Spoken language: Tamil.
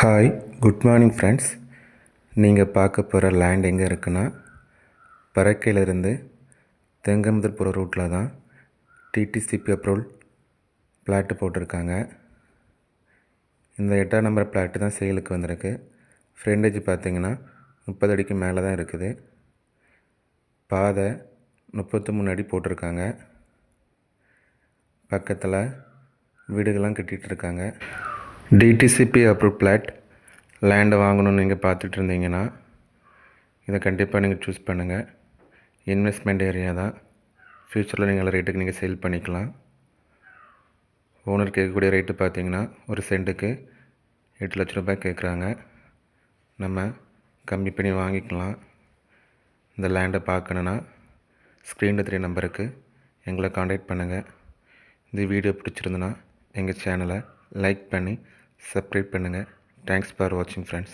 Hi, good morning friends. நீங்கள் பார்க்க போகிற லேண்ட் எங்கே இருக்குன்னா, பறக்கையிலேருந்து தெங்கமுதல் போகிற ரூட்டில் தான் டிடிசிபி அப்ரூவல் பிளாட்டு போட்டிருக்காங்க. இந்த 8ஆம் நம்பர் பிளாட்டு தான் சேலுக்கு வந்திருக்கு. ஃப்ரண்டேஜ் பார்த்திங்கன்னா 30 அடிக்கு மேலே தான் இருக்குது. பாதை 33 அடி போட்டிருக்காங்க. பக்கத்தில் வீடுகள்லாம் கட்டிகிட்ருக்காங்க. டிடிசிபி அப்ரூவ் பிளாட் லேண்டை வாங்கணும்னு நீங்கள் பார்த்துட்டு இருந்தீங்கன்னா இதை கண்டிப்பாக நீங்கள் சூஸ் பண்ணுங்கள். இன்வெஸ்ட்மெண்ட் ஏரியா தான். ஃப்யூச்சரில் நீங்கள் ரேட்டுக்கு நீங்கள் சேல் பண்ணிக்கலாம். ஓனர் கேட்கக்கூடிய ரேட்டு பார்த்தீங்கன்னா ஒரு சென்ட்டுக்கு 8 லட்ச ரூபாய் கேட்குறாங்க. நம்ம கம்மி பண்ணி வாங்கிக்கலாம். இந்த லேண்டை பார்க்கணுன்னா ஸ்க்ரீனில் 3 நம்பருக்கு எங்களை காண்டாக்ட் பண்ணுங்கள். இந்த வீடியோ பிடிச்சிருந்துன்னா எங்கள் சேனலை லைக் பண்ணி சப்ஸ்கிரைப் பண்ணுங்கள். தேங்க்ஸ் ஃபார் வாட்சிங் ஃப்ரெண்ட்ஸ்.